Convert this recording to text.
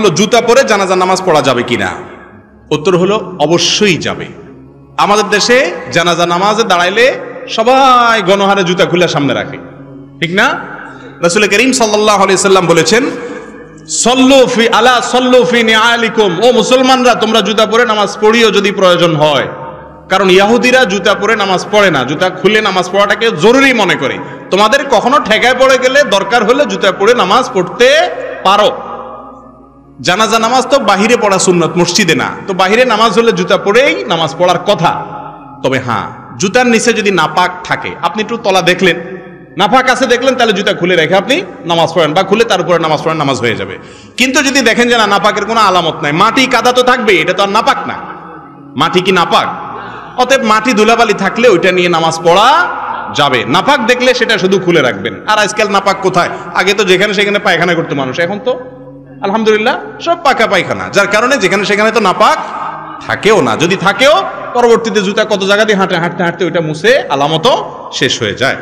হলো জুতা পরে জানাজা নামাজ পড়া যাবে কিনা। উত্তর হলো অবশ্যই যাবে। আমাদের দেশে জানাজা নামাজে দাঁড়াইলে সবাই গণহারে জুতা খুলে সামনে রাখে, ঠিক না? রাসূল করিম সাল্লাল্লাহু আলাইহি সাল্লাম বলেছেন, সল্লু ফি আলা সল্লু ফি নিআলিকুম, ও মুসলমানরা তোমরা জুতা পরে নামাজ পড়িও যদি প্রয়োজন হয়। কারণ ইহুদিরা জুতা পরে নামাজ পড়ে না, জুতা খুলে নামাজ পড়াটাকে জরুরি মনে করে। তোমাদের কখনো ঠেকায় পড়ে গেলে দরকার হলে জুতা পরে নামাজ পড়তে পারো। জানাজা নামাজ তো বাহিরে পড়া সুন্নত, মসজিদে না। তো বাহিরে নামাজ হলে জুতা পরেই নামাজ পড়ার কথা। তবে হ্যাঁ, জুতার নিচে যদি নাপাক থাকে, আপনি একটু তলা দেখলেন, নাপাক আছে দেখলেন, তাহলে জুতা খুলে রেখে আপনি নামাজ পড়েন, বা খুলে তার উপরে নামাজ পড়েন, নামাজ হয়ে যাবে। কিন্তু যদি দেখেন যে না, নাপাকের কোনো আলামত নাই, মাটি কাদা তো থাকবে, এটা তো আর নাপাক না। মাটি কি নাপাক? অতএব মাটি ধুলাবালি থাকলে ওইটা নিয়ে নামাজ পড়া যাবে। নাপাক দেখলে সেটা শুধু খুলে রাখবেন। আর আজকাল নাপাক কোথায়? আগে তো যেখানে সেখানে পায়খানা করতো মানুষ, এখন তো আলহামদুলিল্লাহ সব পাকা পায়খানা, যার কারণে যেখানে সেখানে তো নাপাক থাকেও না। যদি থাকেও, পরবর্তীতে জুতা কত জায়গা দিয়ে হাঁটতে হাঁটতে ওইটা মুছে আলামতও শেষ হয়ে যায়।